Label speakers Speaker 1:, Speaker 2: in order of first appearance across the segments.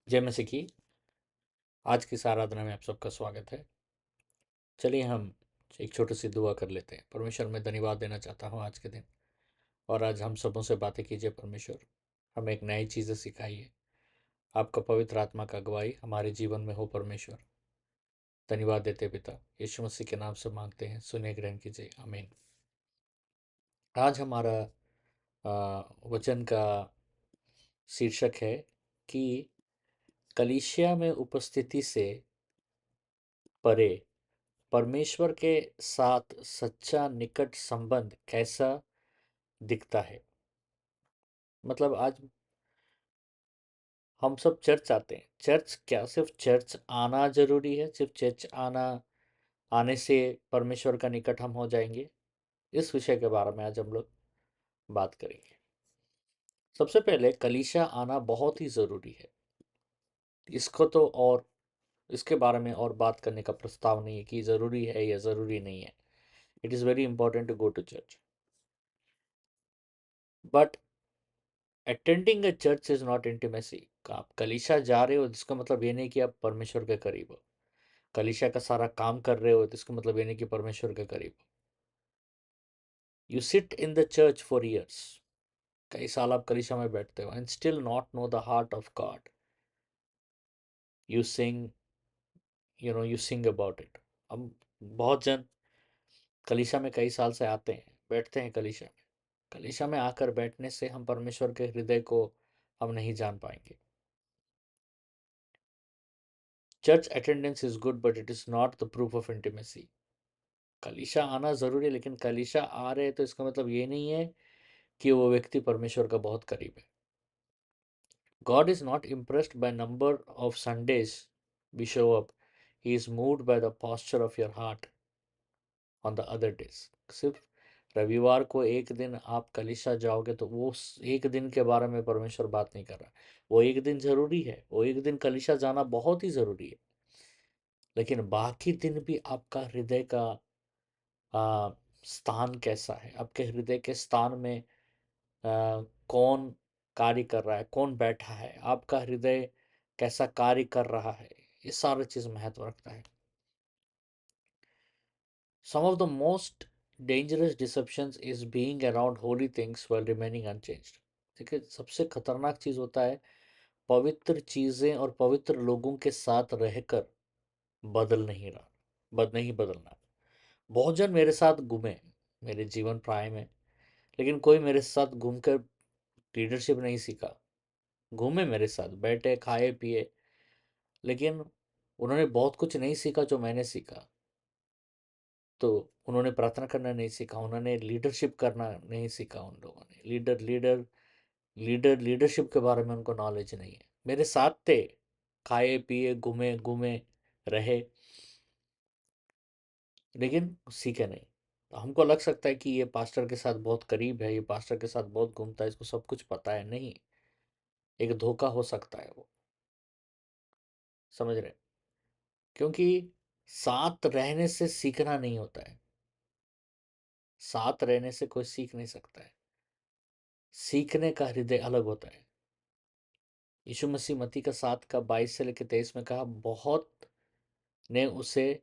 Speaker 1: जय मसीह की। आज की इस आराधना में आप सबका स्वागत है। चलिए हम एक छोटी सी दुआ कर लेते हैं। परमेश्वर, मैं धन्यवाद देना चाहता हूँ आज के दिन, और आज हम सबों से बातें कीजिए परमेश्वर। हमें एक नई चीज़ें सिखाइए। आपका पवित्र आत्मा का अगुवाई हमारे जीवन में हो परमेश्वर। धन्यवाद देते पिता, यीशु मसीह के नाम से मांगते हैं, सुने ग्रहण कीजिए, आमीन। आज हमारा वचन का शीर्षक है कि कलीसिया में उपस्थिति से परे परमेश्वर के साथ सच्चा निकट संबंध कैसा दिखता है। मतलब आज हम सब चर्च आते हैं। चर्च क्या सिर्फ चर्च आना जरूरी है? सिर्फ चर्च आने से परमेश्वर का निकट हम हो जाएंगे? इस विषय के बारे में आज हम लोग बात करेंगे। सबसे पहले कलीसिया आना बहुत ही ज़रूरी है। इसको तो और इसके बारे में और बात करने का प्रस्ताव नहीं है कि ज़रूरी है या ज़रूरी नहीं है। It is very important to go to church, but attending a church is not intimacy. आप कलीसिया जा रहे हो जिसका मतलब ये नहीं कि आप परमेश्वर के करीब हो। कलीसिया का सारा काम कर रहे हो तो इसका मतलब ये नहीं कि परमेश्वर के करीब हो। You sit in the church for years, कई साल आप कलीसिया में बैठते हो, and still not know the heart of God. You sing, you sing about it. अब बहुत जन कलीसिया में कई साल से आते हैं, बैठते हैं कलीसिया में। कलीसिया में आकर बैठने से हम परमेश्वर के हृदय को हम नहीं जान पाएंगे। Church attendance is good but it is not the proof of intimacy. कलीसिया आना जरूरी है, लेकिन कलीसिया आ रहे हैं तो इसका मतलब ये नहीं है कि वो व्यक्ति परमेश्वर का बहुत करीब है। God is not impressed by number of Sundays we show up, he is moved by the posture of your heart on the other days. सिर्फ रविवार को एक दिन आप कलीसिया जाओगे तो वो एक दिन के बारे में परमेश्वर बात नहीं कर रहा। वो एक दिन जरूरी है, वो एक दिन कलीसिया जाना बहुत ही जरूरी है, लेकिन बाकी दिन भी आपका हृदय का आ, स्थान कैसा है? आपके हृदय के स्थान में कौन कार्य कर रहा है, कौन बैठा है, आपका हृदय कैसा कार्य कर रहा है, ये सारी चीज महत्व रखता है। Some of the most dangerous deceptions is being around holy things while remaining unchanged. देखिए, सबसे खतरनाक चीज होता है पवित्र चीजें और पवित्र लोगों के साथ रहकर बदल नहीं रहा, नहीं बदलना। बहुत जन मेरे साथ घूमे मेरे जीवन प्राय में, लेकिन कोई मेरे साथ घूमकर लीडरशिप नहीं सीखा। घूमे मेरे साथ, बैठे, खाए पिए, लेकिन उन्होंने बहुत कुछ नहीं सीखा जो मैंने सीखा। तो उन्होंने प्रार्थना करना नहीं सीखा, उन्होंने लीडरशिप करना नहीं सीखा। उन लोगों ने लीडरशिप के बारे में उनको नॉलेज नहीं है। मेरे साथ थे, खाए पिए, घूमे घूमे रहे, लेकिन सीखे नहीं। तो हमको लग सकता है कि ये पास्टर के साथ बहुत करीब है, ये पास्टर के साथ बहुत घूमता है, इसको सब कुछ पता है। नहीं, एक धोखा हो सकता है वो। समझ रहे? क्योंकि साथ रहने से सीखना नहीं होता है। साथ रहने से कोई सीख नहीं सकता है। सीखने का हृदय अलग होता है। यीशु मसीह मत्ती का 7 का 22 से लेकर 23 में कहा, ने उसे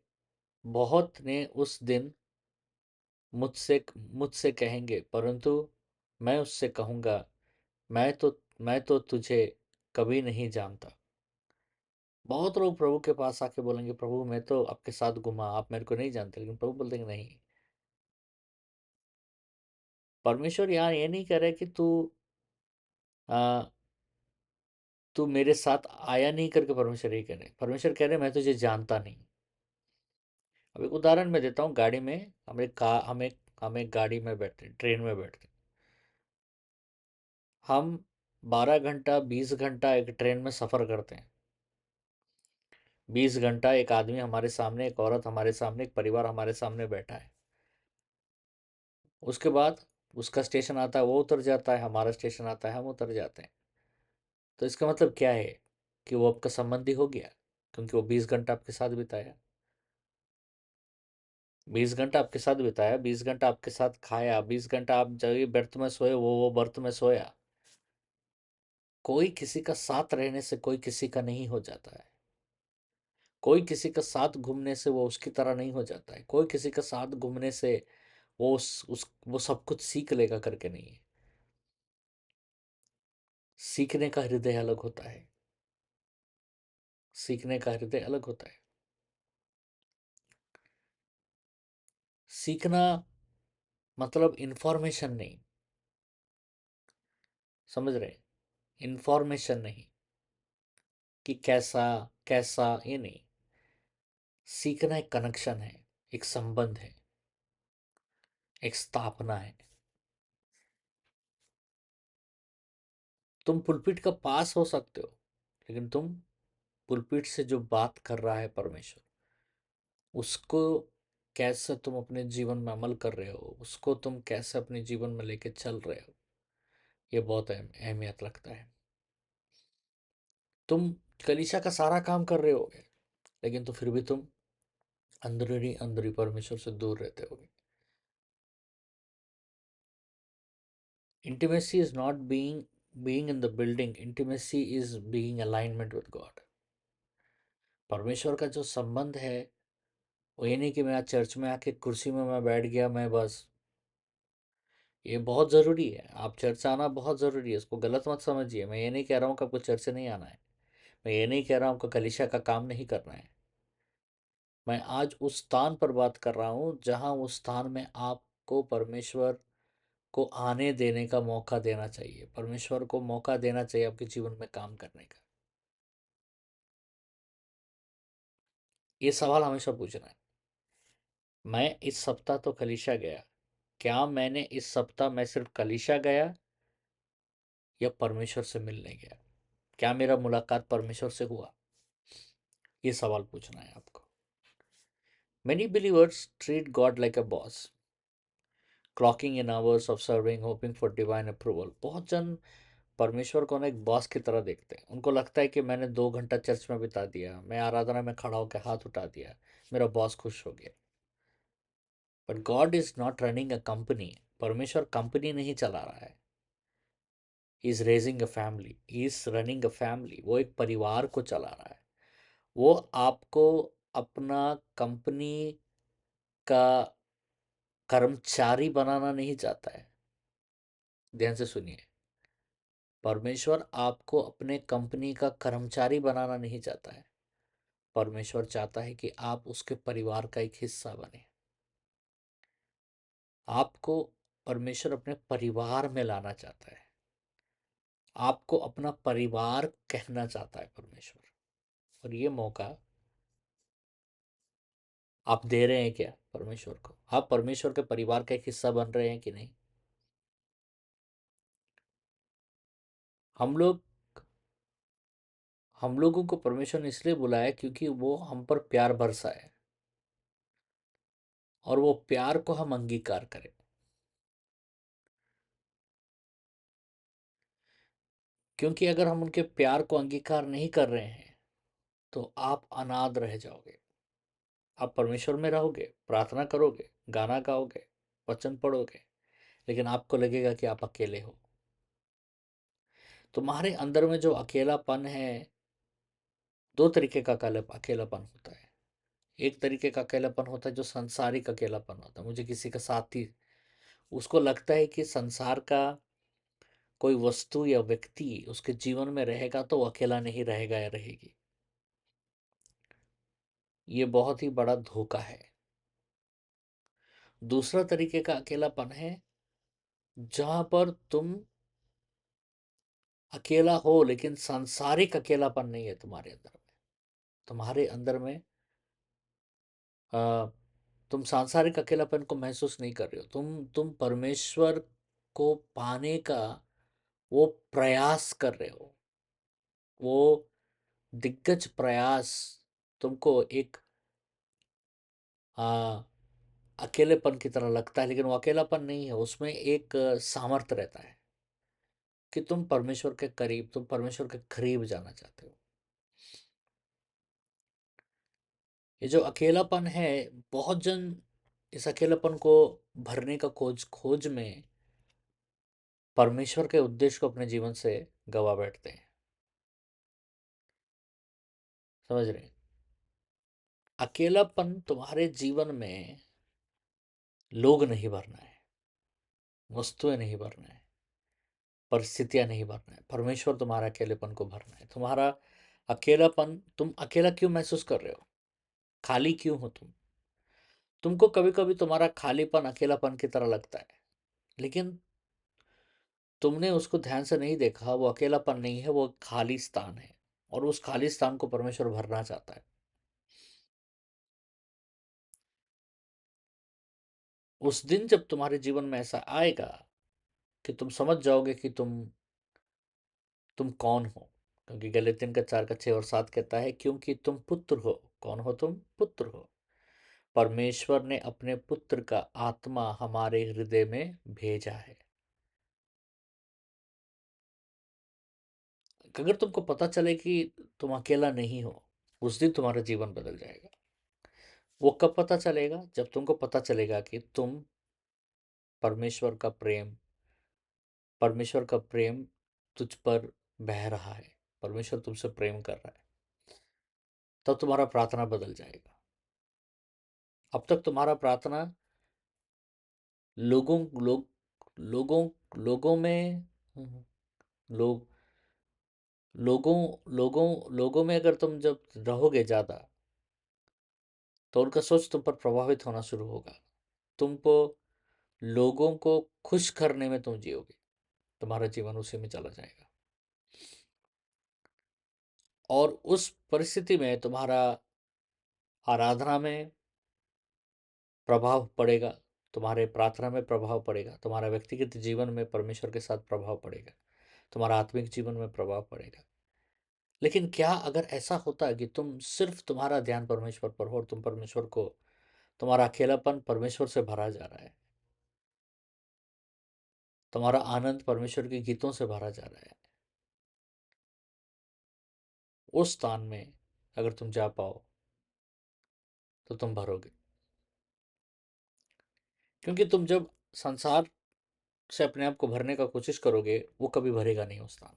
Speaker 1: बहुत ने उस दिन मुझसे मुझसे कहेंगे, परंतु मैं उससे कहूंगा, मैं तो तुझे कभी नहीं जानता। बहुत लोग प्रभु के पास आके बोलेंगे, प्रभु मैं तो आपके साथ घुमा, आप मेरे को नहीं जानते। लेकिन प्रभु बोलते हैं नहीं। परमेश्वर यहाँ ये नहीं कह रहे कि आ, तू मेरे साथ आया नहीं करके परमेश्वर ये कह रहे। परमेश्वर कह रहे मैं तुझे जानता नहीं। अब एक उदाहरण मैं देता हूँ। गाड़ी में हम एक का हम एक गाड़ी में बैठते, ट्रेन में बैठते। हम 12 घंटा 20 घंटा एक ट्रेन में सफ़र करते हैं। 20 घंटा एक आदमी हमारे सामने, एक औरत हमारे सामने, एक परिवार हमारे सामने बैठा है। उसके बाद उसका स्टेशन आता है, वो उतर जाता है, हमारा स्टेशन आता है, हम उतर जाते हैं। तो इसका मतलब क्या है? कि वो आपका संबंधी हो गया, क्योंकि वो 20 घंटा आपके साथ बिताया। 20 घंटा आपके साथ बिताया, 20 घंटा आपके साथ खाया, 20 घंटा आप जगह बर्थ में सोए, वो बर्थ में सोया। कोई किसी का साथ रहने से कोई किसी का नहीं हो जाता है। कोई किसी का साथ घूमने से वो उसकी तरह नहीं हो जाता है। कोई किसी का साथ घूमने से वो वो सब कुछ सीख लेगा करके नहीं है। सीखने का हृदय अलग होता है। सीखने का हृदय अलग होता है। सीखना मतलब इंफॉर्मेशन नहीं। समझ रहे? इंफॉर्मेशन नहीं कि कैसा कैसा, ये नहीं। सीखना एक कनेक्शन है, एक संबंध है, एक स्थापना है। तुम पुलपिट का पास हो सकते हो, लेकिन तुम पुलपिट से जो बात कर रहा है परमेश्वर, उसको कैसे तुम अपने जीवन में अमल कर रहे हो, उसको तुम कैसे अपने जीवन में लेके चल रहे हो, ये बहुत अहमियत रखता है। तुम कलीसिया का सारा काम कर रहे होगे, लेकिन तो फिर भी तुम अंदरूनी अंदरूनी परमेश्वर से दूर रहते होगे। Intimacy is not being in the building. Intimacy is being alignment with God. परमेश्वर का जो संबंध है वो ये नहीं कि मैं आज चर्च में आके कुर्सी में मैं बैठ गया, मैं बस। ये बहुत ज़रूरी है, आप चर्च आना बहुत ज़रूरी है, इसको गलत मत समझिए। मैं ये नहीं कह रहा हूँ कि आपको चर्च से नहीं आना है। मैं ये नहीं कह रहा हूँ आपको कलीसिया का काम नहीं करना है। मैं आज उस स्थान पर बात कर रहा हूँ जहाँ उस स्थान में आपको परमेश्वर को आने देने का मौका देना चाहिए। परमेश्वर को मौका देना चाहिए आपके जीवन में काम करने का। ये सवाल हमेशा पूछना है। मैं इस सप्ताह तो कलीसिया गया, क्या मैंने इस सप्ताह मैं सिर्फ कलीसिया गया या परमेश्वर से मिलने गया? क्या मेरा मुलाकात परमेश्वर से हुआ? ये सवाल पूछना है आपको। Many believers treat God like a boss, clocking in hours of serving, hoping for divine approval. बहुत जन परमेश्वर को ना एक बॉस की तरह देखते हैं। उनको लगता है कि मैंने 2 घंटा चर्च में बिता दिया, मैं आराधना में खड़ा होकर हाथ उठा दिया, मेरा बॉस खुश हो गया। But God is not running a company. परमेश्वर कंपनी नहीं चला रहा है। He is raising a family, he is running a family. वो एक परिवार को चला रहा है। वो आपको अपना कंपनी का कर्मचारी बनाना नहीं चाहता है। ध्यान से सुनिए, परमेश्वर आपको अपने कंपनी का कर्मचारी बनाना नहीं चाहता है। परमेश्वर चाहता है कि आप उसके परिवार का एक हिस्सा बने। आपको परमेश्वर अपने परिवार में लाना चाहता है। आपको अपना परिवार कहना चाहता है परमेश्वर। और ये मौका आप दे रहे हैं क्या परमेश्वर को? आप परमेश्वर के परिवार का एक हिस्सा बन रहे हैं कि नहीं? हम लोग हम लोगों को परमेश्वर ने इसलिए बुलाया क्योंकि वो हम पर प्यार बरसा है, और वो प्यार को हम अंगीकार करें। क्योंकि अगर हम उनके प्यार को अंगीकार नहीं कर रहे हैं तो आप अनाथ रह जाओगे। आप परमेश्वर में रहोगे, प्रार्थना करोगे, गाना गाओगे, वचन पढ़ोगे, लेकिन आपको लगेगा कि आप अकेले हो। तुम्हारे अंदर में जो अकेलापन है, दो तरीके का अकेलापन होता है। एक तरीके का अकेलापन होता है जो संसारिक अकेलापन होता है। मुझे किसी का साथी, उसको लगता है कि संसार का कोई वस्तु या व्यक्ति उसके जीवन में रहेगा तो वो अकेला नहीं रहेगा या रहेगी। ये बहुत ही बड़ा धोखा है। दूसरा तरीके का अकेलापन है जहां पर तुम अकेला हो, लेकिन सांसारिक अकेलापन नहीं है तुम्हारे अंदर में। तुम्हारे अंदर में आ, तुम सांसारिक अकेलापन को महसूस नहीं कर रहे हो। तुम परमेश्वर को पाने का वो प्रयास कर रहे हो। वो दिग्गज प्रयास तुमको एक आ, अकेलेपन की तरह लगता है, लेकिन वो अकेलापन नहीं है। उसमें एक सामर्थ्य रहता है कि तुम परमेश्वर के करीब, तुम परमेश्वर के करीब जाना चाहते हो। ये जो अकेलापन है, बहुत जन इस अकेलापन को भरने का खोज खोज में परमेश्वर के उद्देश्य को अपने जीवन से गवा बैठते हैं। समझ रहे हैं? अकेलापन तुम्हारे जीवन में लोग नहीं भरना है, वस्तुएं नहीं भरना है, परिस्थितियां नहीं भरना है। परमेश्वर तुम्हारा अकेलेपन को भरना है। तुम्हारा अकेलापन, तुम अकेला क्यों महसूस कर रहे हो? खाली क्यों हो तुम? तुमको कभी कभी तुम्हारा खालीपन अकेलापन की तरह लगता है, लेकिन तुमने उसको ध्यान से नहीं देखा। वो अकेलापन नहीं है, वो खाली स्थान है, और उस खाली स्थान को परमेश्वर भरना चाहता है। उस दिन जब तुम्हारे जीवन में ऐसा आएगा कि तुम समझ जाओगे कि तुम कौन हो, क्योंकि गलातियन का 4:6 और 7 कहता है, क्योंकि तुम पुत्र हो। कौन हो तुम? पुत्र हो। परमेश्वर ने अपने पुत्र का आत्मा हमारे हृदय में भेजा है। अगर तुमको पता चले कि तुम अकेला नहीं हो, उस दिन तुम्हारा जीवन बदल जाएगा। वो कब पता चलेगा? जब तुमको पता चलेगा कि तुम परमेश्वर का प्रेम परमेश्वर का प्रेम तुझ पर बह रहा है, परमेश्वर तुमसे प्रेम कर रहा है, तब तुम्हारा प्रार्थना बदल जाएगा। अब तक तुम्हारा प्रार्थना लोगों लोग लोगों लोगों में लोग लोगों में अगर तुम जब रहोगे ज्यादा, तो उनका सोच तुम पर प्रभावित होना शुरू होगा। तुमको लोगों को खुश करने में तुम जियोगे, तुम्हारा जीवन उसी में चला जाएगा। और उस परिस्थिति में तुम्हारा आराधना में प्रभाव पड़ेगा, तुम्हारे प्रार्थना में प्रभाव पड़ेगा, तुम्हारा व्यक्तिगत जीवन में परमेश्वर के साथ प्रभाव पड़ेगा, तुम्हारा आत्मिक जीवन में प्रभाव पड़ेगा। लेकिन क्या अगर ऐसा होता है कि तुम सिर्फ तुम्हारा ध्यान परमेश्वर पर हो, और तुम परमेश्वर को, तुम्हारा अकेलापन परमेश्वर से भरा जा रहा है, तुम्हारा आनंद परमेश्वर के गीतों से भरा जा रहा है, उस स्थान में अगर तुम जा पाओ तो तुम भरोगे। क्योंकि तुम जब संसार से अपने आप को भरने का कोशिश करोगे, वो कभी भरेगा नहीं उस स्थान।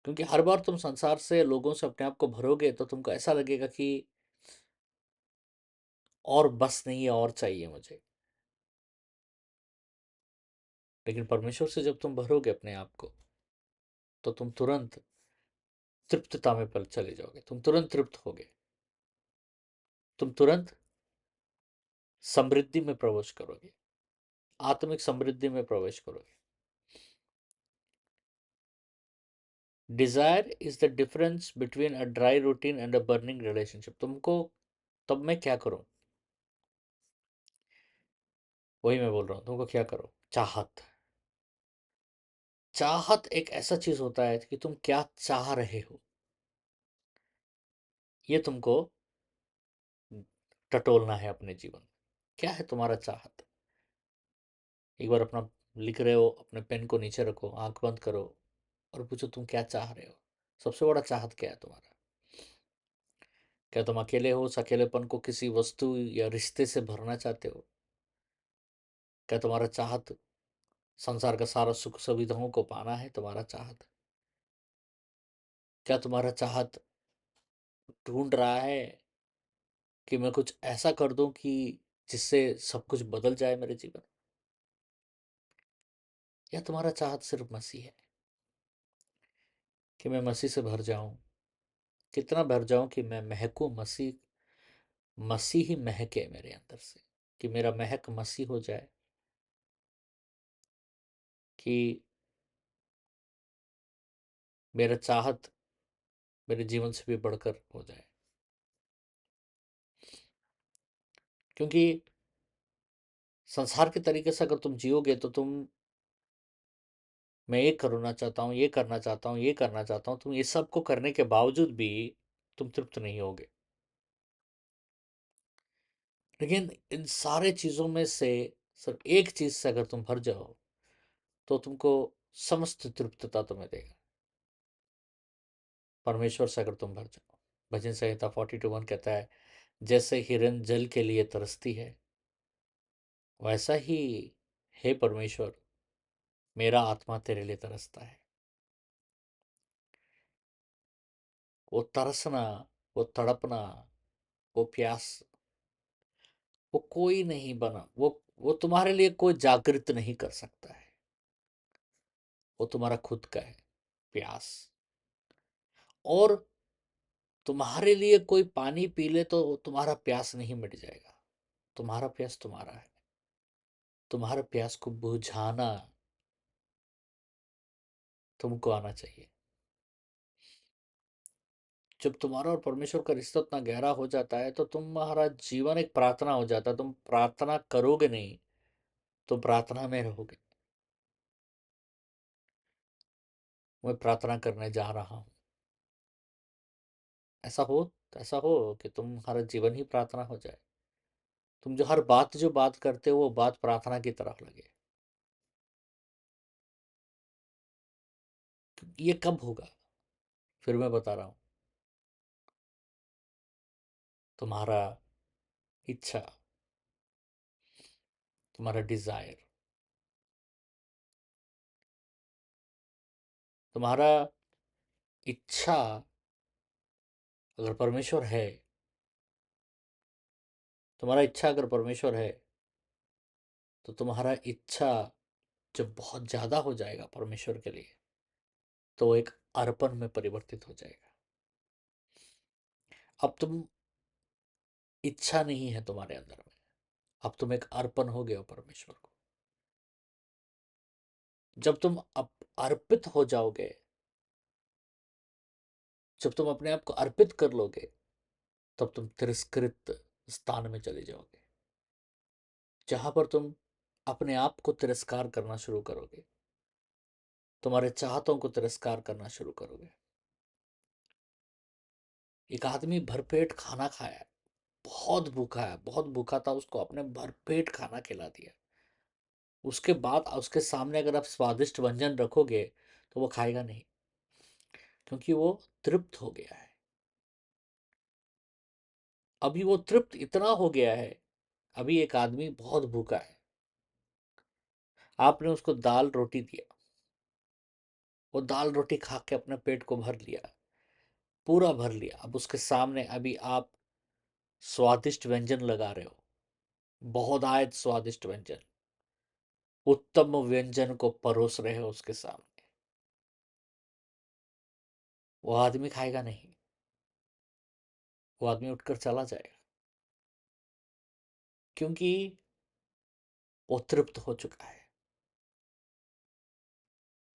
Speaker 1: क्योंकि हर बार तुम संसार से, लोगों से अपने आप को भरोगे तो तुमको ऐसा लगेगा कि और बस नहीं है, और चाहिए मुझे। लेकिन परमेश्वर से जब तुम भरोगे अपने आप को, तो तुम तुरंत तृप्तता में पल चले जाओगे, तुम तुरंत तृप्त होगे, तुम तुरंत समृद्धि में प्रवेश करोगे, आत्मिक समृद्धि में प्रवेश करोगे। Desire is the difference between a dry routine and a burning relationship. तुमको, तब मैं क्या करूं? वही मैं बोल रहा हूं, तुमको क्या करो? चाहत। चाहत एक ऐसा चीज होता है कि तुम क्या चाह रहे हो, ये तुमको टटोलना है अपने जीवन में। क्या है तुम्हारा चाहत? एक बार अपना लिख रहे हो, अपने पेन को नीचे रखो, आंख बंद करो, और पूछो तुम क्या चाह रहे हो। सबसे बड़ा चाहत क्या है तुम्हारा? क्या तुम अकेले हो, उस अकेलेपन को किसी वस्तु या रिश्ते से भरना चाहते हो? क्या तुम्हारा चाहत संसार का सारा सुख सुविधाओं को पाना है तुम्हारा चाहत? क्या तुम्हारा चाहत ढूंढ रहा है कि मैं कुछ ऐसा कर दूं कि जिससे सब कुछ बदल जाए मेरे जीवन? या तुम्हारा चाहत सिर्फ मसीह है, कि मैं मसीह से भर जाऊं, कितना भर जाऊं कि मैं महकूं, मसीह मसीह ही महके मेरे अंदर से, कि मेरा महक मसीह हो जाए, कि मेरा चाहत मेरे जीवन से भी बढ़कर हो जाए। क्योंकि संसार के तरीके से अगर तुम जियोगे तो तुम, मैं ये करना चाहता हूँ, ये करना चाहता हूँ, ये करना चाहता हूँ, तुम ये सब को करने के बावजूद भी तुम तृप्त नहीं होगे। लेकिन इन सारे चीजों में से सिर्फ एक चीज से अगर तुम भर जाओ, तो तुमको समस्त तृप्तता तुम्हें देगा। परमेश्वर से अगर तुम भर जाओ, भजन संहिता 42:1 कहता है, जैसे हिरन जल के लिए तरसती है, वैसा ही, हे परमेश्वर, मेरा आत्मा तेरे लिए तरसता है। वो तरसना, वो तड़पना, वो प्यास, वो कोई नहीं बना, वो तुम्हारे लिए कोई जागृत नहीं कर सकता है। वो तुम्हारा खुद का है प्यास। और तुम्हारे लिए कोई पानी पी ले तो तुम्हारा प्यास नहीं मिट जाएगा। तुम्हारा प्यास तुम्हारा है। तुम्हारे प्यास को बुझाना तुमको आना चाहिए। जब तुम्हारा और परमेश्वर का रिश्ता उतना गहरा हो जाता है तो तुम्हारा जीवन एक प्रार्थना हो जाता है। तुम प्रार्थना करोगे नहीं, तुम प्रार्थना में रहोगे। मैं प्रार्थना करने जा रहा हूं। ऐसा हो, ऐसा हो कि तुम्हारा जीवन ही प्रार्थना हो जाए। तुम जो हर बात जो बात करते हो वो बात प्रार्थना की तरफ लगे। ये कब होगा? फिर मैं बता रहा हूं। तुम्हारा इच्छा, तुम्हारा डिजायर, तुम्हारा इच्छा अगर परमेश्वर है, तुम्हारा इच्छा अगर परमेश्वर है, तो तुम्हारा इच्छा जब बहुत ज्यादा हो जाएगा परमेश्वर के लिए, तो वो एक अर्पण में परिवर्तित हो जाएगा। अब तुम इच्छा नहीं है तुम्हारे अंदर में, अब तुम एक अर्पण हो गए हो परमेश्वर को। जब तुम अर्पित हो जाओगे, जब तुम अपने आप को अर्पित कर लोगे, तब तुम तिरस्कृत स्थान में चले जाओगे, जहां पर तुम अपने आप को तिरस्कार करना शुरू करोगे, तुम्हारे चाहतों को तिरस्कार करना शुरू करोगे। एक आदमी भरपेट खाना खाया है, बहुत भूखा है, बहुत भूखा था, उसको अपने भरपेट खाना खिला दिया। उसके बाद उसके सामने अगर आप स्वादिष्ट व्यंजन रखोगे तो वो खाएगा नहीं, क्योंकि वो तृप्त हो गया है। अभी वो तृप्त इतना हो गया है। अभी एक आदमी बहुत भूखा है, आपने उसको दाल रोटी दिया, वो दाल रोटी खा के अपने पेट को भर लिया, पूरा भर लिया। अब उसके सामने अभी आप स्वादिष्ट व्यंजन लगा रहे हो, बहुत आयत स्वादिष्ट व्यंजन, उत्तम व्यंजन को परोस रहे हो उसके सामने। वो आदमी खाएगा नहीं, वो आदमी उठकर चला जाएगा, क्योंकि वो तृप्त हो चुका है।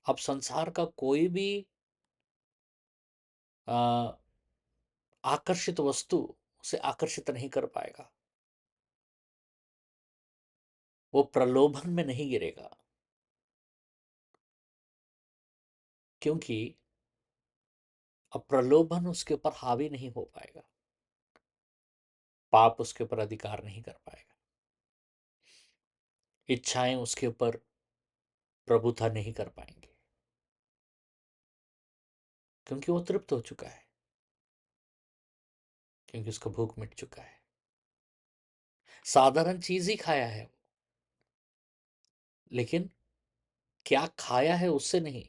Speaker 1: अब संसार का कोई भी आ, आकर्षित वस्तु उसे आकर्षित नहीं कर पाएगा। वो प्रलोभन में नहीं गिरेगा, क्योंकि अब प्रलोभन उसके ऊपर हावी नहीं हो पाएगा, पाप उसके ऊपर अधिकार नहीं कर पाएगा, इच्छाएं उसके ऊपर प्रभुता नहीं कर पाएंगे, क्योंकि वो तृप्त हो चुका है, क्योंकि उसका भूख मिट चुका है। साधारण चीज ही खाया है वो, लेकिन क्या खाया है उससे नहीं,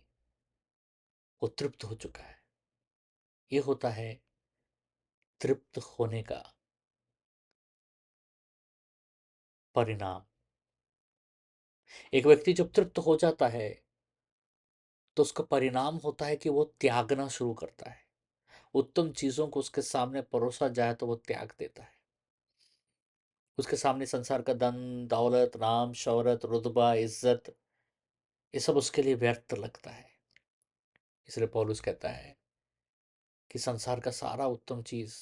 Speaker 1: वो तृप्त हो चुका है। ये होता है तृप्त होने का परिणाम। एक व्यक्ति जब तृप्त हो जाता है तो उसका परिणाम होता है कि वो त्यागना शुरू करता है। उत्तम चीजों को उसके सामने परोसा जाए तो वो त्याग देता है। उसके सामने संसार का धन दौलत नाम शौहरत रुतबा इज्जत, ये सब उसके लिए व्यर्थ लगता है। इसलिए पौलुस कहता है कि संसार का सारा उत्तम चीज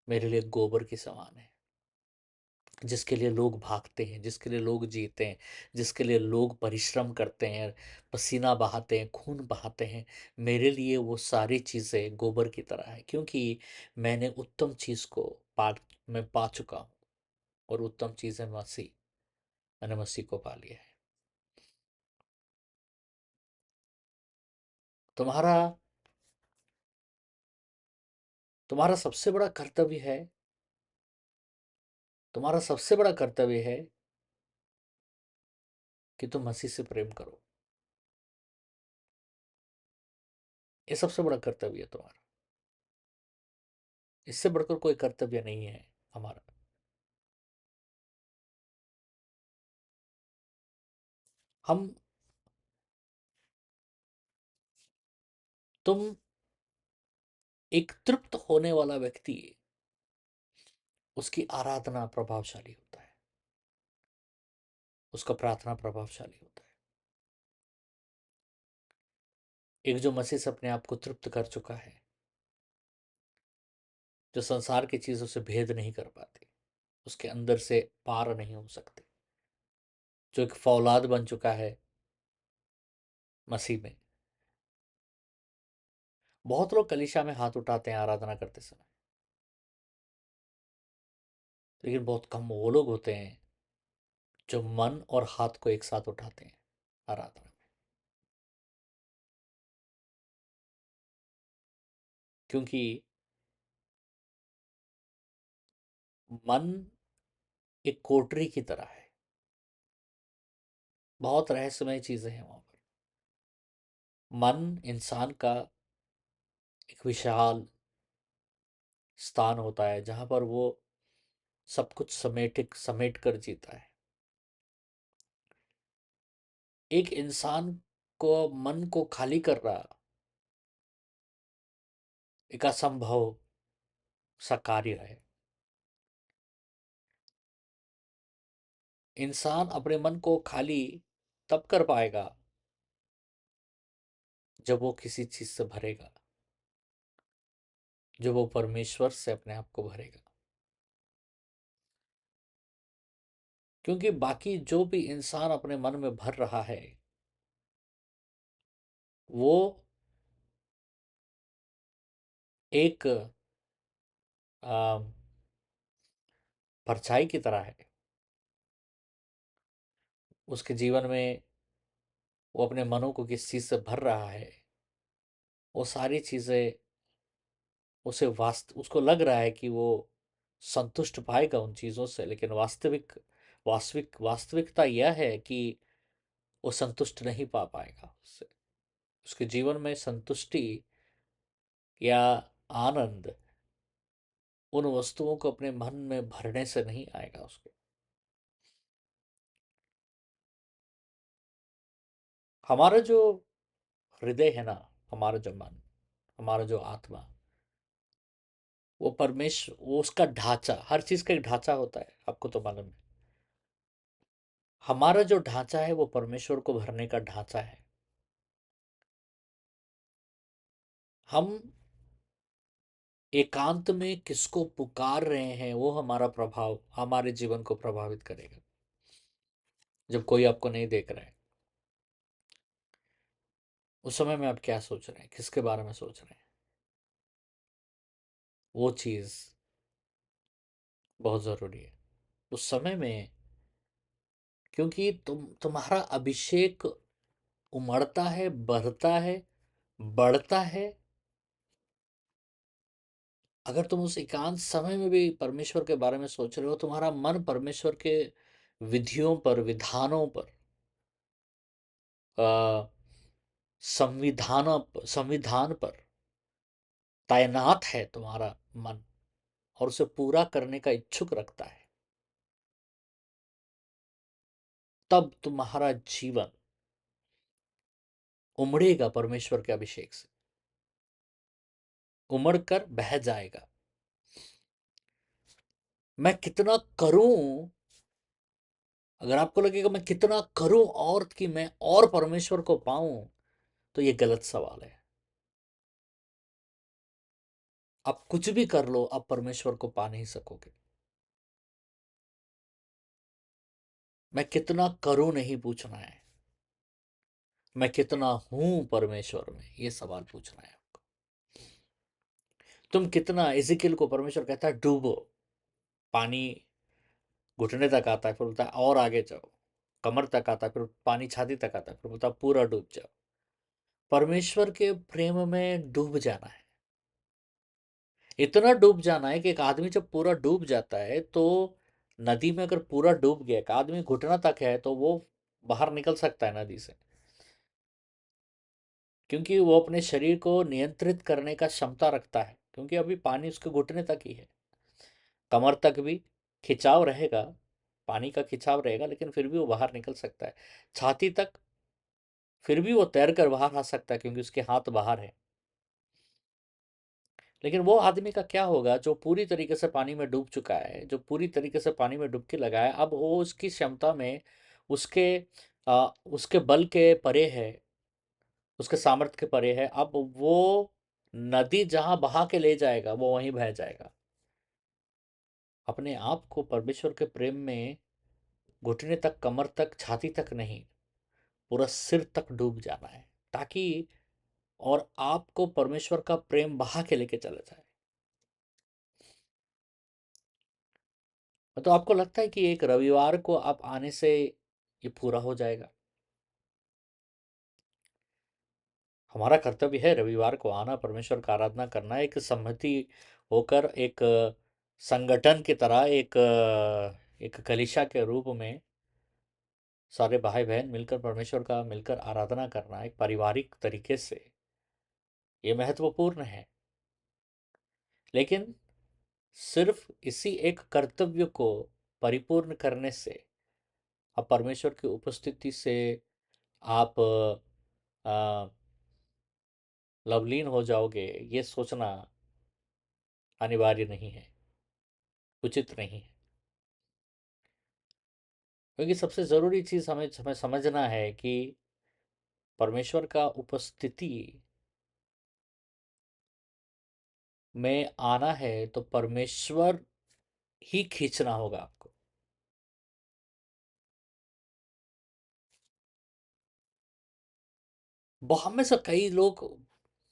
Speaker 1: मेरे लिए गोबर के समान है, जिसके लिए लोग भागते हैं, जिसके लिए लोग जीते हैं, जिसके लिए लोग परिश्रम करते हैं, पसीना बहाते हैं, खून बहाते हैं। मेरे लिए वो सारी चीज़ें गोबर की तरह है, क्योंकि मैंने उत्तम चीज़ को पा मैं पा चुका हूँ। और उत्तम चीज़ है मसीह, मैंने मसीह को पा लिया है। तुम्हारा तुम्हारा सबसे बड़ा कर्तव्य है, तुम्हारा सबसे बड़ा कर्तव्य है कि तुम मसीह से प्रेम करो। ये सबसे बड़ा कर्तव्य है तुम्हारा। इससे बढ़कर कोई कर्तव्य नहीं है हमारा। हम तुम एक तृप्त होने वाला व्यक्ति, उसकी आराधना प्रभावशाली होता है, उसका प्रार्थना प्रभावशाली होता है। एक जो मसीह से अपने आप को तृप्त कर चुका है, जो संसार की चीजों से भेद नहीं कर पाती, उसके अंदर से पार नहीं हो सकते, जो एक फौलाद बन चुका है मसीह में। बहुत लोग कलीसिया में हाथ उठाते हैं आराधना करते समय, लेकिन बहुत कम वो लोग होते हैं जो मन और हाथ को एक साथ उठाते हैं आराधना में। क्योंकि मन एक कोटरी की तरह है, बहुत रहस्यमय चीजें हैं वहां पर। मन इंसान का एक विशाल स्थान होता है जहां पर वो सब कुछ समेट कर जीता है। एक इंसान को मन को खाली कर रहा एक असंभव सा कार्य है। इंसान अपने मन को खाली तब कर पाएगा जब वो किसी चीज से भरेगा, जब वो परमेश्वर से अपने आप को भरेगा। क्योंकि बाकी जो भी इंसान अपने मन में भर रहा है वो एक आ, परछाई की तरह है। उसके जीवन में वो अपने मनों को किस चीज से भर रहा है, वो सारी चीजें उसे उसको लग रहा है कि वो संतुष्ट पाएगा उन चीजों से, लेकिन वास्तविकता यह है कि वो संतुष्ट नहीं पा पाएगा उससे। उसके जीवन में संतुष्टि या आनंद उन वस्तुओं को अपने मन में भरने से नहीं आएगा उसके। हमारा जो हृदय है ना, हमारा जो मन, हमारा जो आत्मा, वो परमेश्वर, वो उसका ढांचा, हर चीज का एक ढांचा होता है, आपको तो मालूम है। हमारा जो ढांचा है वो परमेश्वर को भरने का ढांचा है। हम एकांत में किसको पुकार रहे हैं वो हमारा प्रभाव हमारे जीवन को प्रभावित करेगा। जब कोई आपको नहीं देख रहा है उस समय में आप क्या सोच रहे हैं, किसके बारे में सोच रहे हैं, वो चीज बहुत जरूरी है उस समय में। क्योंकि तुम्हारा अभिषेक उमड़ता है, बढ़ता है, बढ़ता है अगर तुम उस एकांत समय में भी परमेश्वर के बारे में सोच रहे हो। तुम्हारा मन परमेश्वर के विधियों पर, विधानों पर, अ, संविधान पर तैनात है तुम्हारा मन, और उसे पूरा करने का इच्छुक रखता है, तब तुम्हारा जीवन उमड़ेगा परमेश्वर के अभिषेक से, उमड़ कर बह जाएगा। मैं कितना करूं, अगर आपको लगेगा मैं कितना करूं और कि मैं और परमेश्वर को पाऊं, तो ये गलत सवाल है। आप कुछ भी कर लो, आप परमेश्वर को पा नहीं सकोगे। मैं कितना करूं नहीं पूछना है, मैं कितना हूं परमेश्वर में, ये सवाल पूछना है आपको। तुम कितना, इज़िकियल को परमेश्वर कहता है डूबो, पानी घुटने तक आता है, फिर बोलता है और आगे जाओ, कमर तक आता है, फिर पानी छाती तक आता है, फिर बोलता है पूरा डूब जाओ। परमेश्वर के प्रेम में डूब जाना है, इतना डूब जाना है कि एक आदमी जब पूरा डूब जाता है तो नदी में अगर पूरा डूब गया, एक आदमी घुटना तक है, तो वो बाहर निकल सकता है नदी से। क्योंकि वो अपने शरीर को नियंत्रित करने का क्षमता रखता है, क्योंकि अभी पानी उसके घुटने तक ही है। कमर तक भी खिंचाव रहेगा, पानी का खिंचाव रहेगा, लेकिन फिर भी वो बाहर निकल सकता है। छाती तक फिर भी वो तैर कर बाहर आ सकता है, क्योंकि उसके हाथ बाहर है। लेकिन वो आदमी का क्या होगा जो पूरी तरीके से पानी में डूब चुका है, जो पूरी तरीके से पानी में डुबकी लगाया, अब वो उसकी क्षमता में उसके उसके बल के परे है, उसके सामर्थ्य के परे है। अब वो नदी जहां बहा के ले जाएगा वो वहीं बह जाएगा। अपने आप को परमेश्वर के प्रेम में घुटने तक, कमर तक, छाती तक नहीं, पूरा सिर तक डूब जाना है, ताकि और आपको परमेश्वर का प्रेम बहा के लेके चला जाए। तो आपको लगता है कि एक रविवार को आप आने से ये पूरा हो जाएगा? हमारा कर्तव्य है रविवार को आना, परमेश्वर का आराधना करना, एक सम्मति होकर, एक संगठन की तरह, एक कलीसिया के रूप में सारे भाई बहन मिलकर परमेश्वर का मिलकर आराधना करना, एक पारिवारिक तरीके से, ये महत्वपूर्ण है। लेकिन सिर्फ इसी एक कर्तव्य को परिपूर्ण करने से, अब परमेश्वर की उपस्थिति से आप अ, लवलीन हो जाओगे, ये सोचना अनिवार्य नहीं है, उचित नहीं है। क्योंकि सबसे ज़रूरी चीज़ हमें हमें समझना है कि परमेश्वर का उपस्थिति में आना है तो परमेश्वर ही खींचना होगा आपको। हम में से कई लोग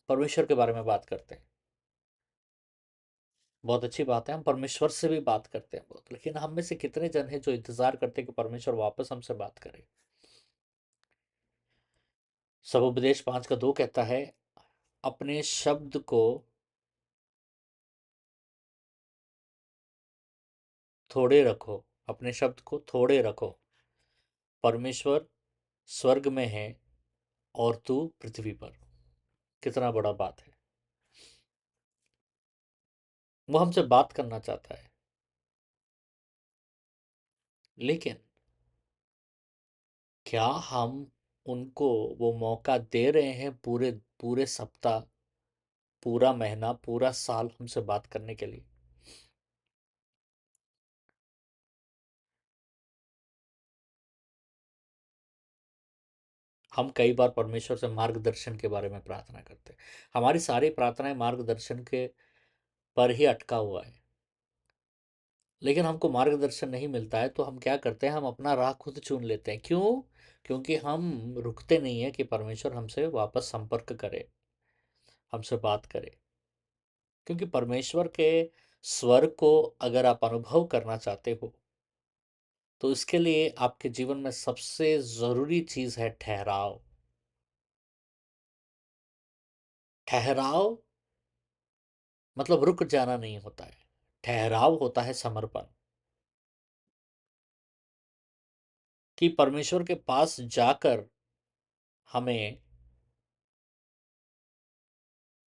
Speaker 1: परमेश्वर के बारे में बात करते हैं, बहुत अच्छी बात है, हम परमेश्वर से भी बात करते हैं बहुत, लेकिन हम में से कितने जन हैं जो इंतजार करते हैं कि परमेश्वर वापस हमसे बात करे? सब उपदेश 5 का 2 कहता है, अपने शब्द को थोड़े रखो, अपने शब्द को थोड़े रखो, परमेश्वर स्वर्ग में है और तू पृथ्वी पर। कितना बड़ा बात है, वो हमसे बात करना चाहता है। लेकिन क्या हम उनको वो मौका दे रहे हैं पूरे पूरे सप्ताह, पूरा महीना, पूरा साल हमसे बात करने के लिए? हम कई बार परमेश्वर से मार्गदर्शन के बारे में प्रार्थना करते हैं, हमारी सारी प्रार्थनाएं मार्गदर्शन के पर ही अटका हुआ है। लेकिन हमको मार्गदर्शन नहीं मिलता है तो हम क्या करते हैं, हम अपना राह खुद चुन लेते हैं। क्यों? क्योंकि हम रुकते नहीं है कि परमेश्वर हमसे वापस संपर्क करे, हमसे बात करे। क्योंकि परमेश्वर के स्वर को अगर आप अनुभव करना चाहते हो तो इसके लिए आपके जीवन में सबसे जरूरी चीज है ठहराव। ठहराव मतलब रुक जाना नहीं होता है, ठहराव होता है समर्पण। कि परमेश्वर के पास जाकर हमें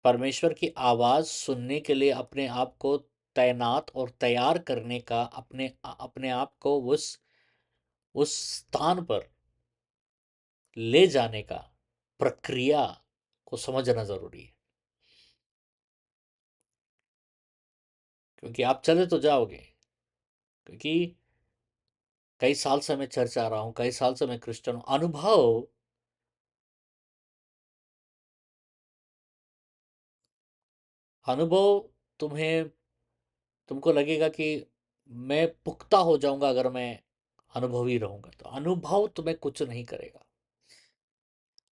Speaker 1: परमेश्वर की आवाज सुनने के लिए अपने आप को तैनात और तैयार करने का, अपने अपने आप को उस स्थान पर ले जाने का प्रक्रिया को समझना जरूरी है। क्योंकि आप चले तो जाओगे, क्योंकि कई साल से मैं चर्च आ रहा हूं, कई साल से मैं क्रिश्चियन हूं, अनुभव अनुभव तुम्हें तुमको लगेगा कि मैं पुख्ता हो जाऊंगा अगर मैं अनुभवी रहूंगा, तो अनुभव तुम्हें कुछ नहीं करेगा।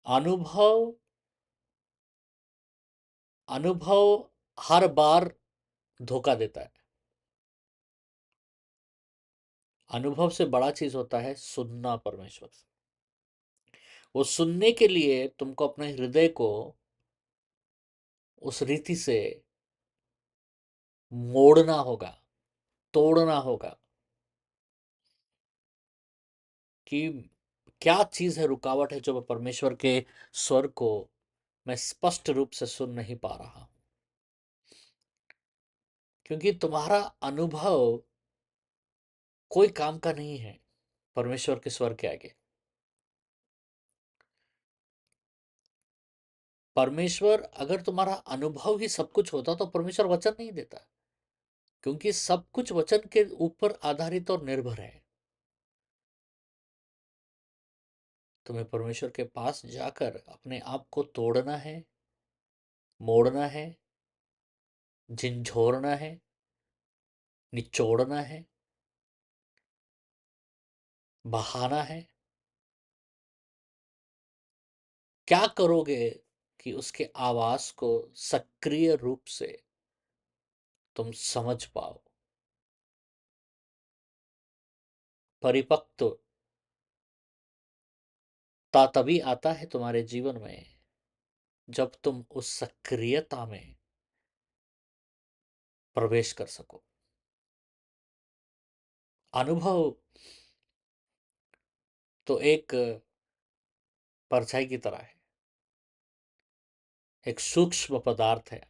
Speaker 1: अनुभव अनुभव हर बार धोखा देता है। अनुभव से बड़ा चीज होता है सुनना परमेश्वर से। वो सुनने के लिए तुमको अपने हृदय को उस रीति से मोड़ना होगा, तोड़ना होगा कि क्या चीज है, रुकावट है जो परमेश्वर के स्वर को मैं स्पष्ट रूप से सुन नहीं पा रहा हूं, क्योंकि तुम्हारा अनुभव कोई काम का नहीं है परमेश्वर के स्वर के आगे। परमेश्वर, अगर तुम्हारा अनुभव ही सब कुछ होता तो परमेश्वर वचन नहीं देता, क्योंकि सब कुछ वचन के ऊपर आधारित और निर्भर है। तुम्हें परमेश्वर के पास जाकर अपने आप को तोड़ना है, मोड़ना है, झिंझोरना है, निचोड़ना है, बहाना है। क्या करोगे कि उसके आवाज को सक्रिय रूप से तुम समझ पाओ? परिपक्व ता तभी आता है तुम्हारे जीवन में जब तुम उस सक्रियता में प्रवेश कर सको। अनुभव तो एक परछाई की तरह है, एक सूक्ष्म पदार्थ है,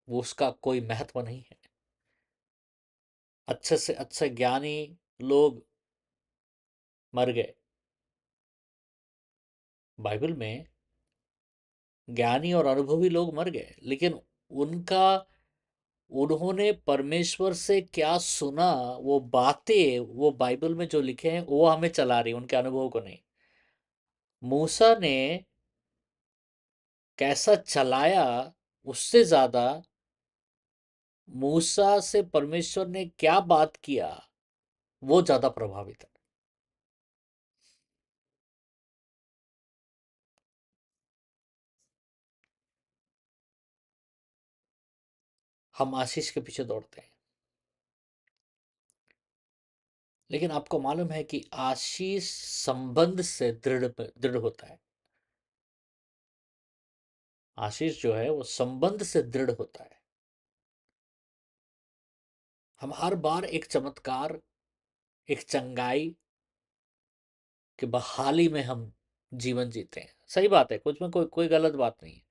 Speaker 1: वो उसका कोई महत्व नहीं है। अच्छे से अच्छे ज्ञानी लोग मर गए। बाइबल में ज्ञानी और अनुभवी लोग मर गए, लेकिन उनका उन्होंने परमेश्वर से क्या सुना, वो बातें, वो बाइबल में जो लिखे हैं वो हमें चला रही, उनके अनुभव को नहीं। मूसा ने कैसा चलाया, उससे ज्यादा मूसा से परमेश्वर ने क्या बात किया, वो ज्यादा प्रभावित है। हम आशीष के पीछे दौड़ते हैं, लेकिन आपको मालूम है कि आशीष संबंध से दृढ़ दृढ़ होता है। आशीष जो है वो संबंध से दृढ़ होता है। हम हर बार एक चमत्कार, एक चंगाई के बहाली में हम जीवन जीते हैं। सही बात है, कुछ में कोई कोई गलत बात नहीं है।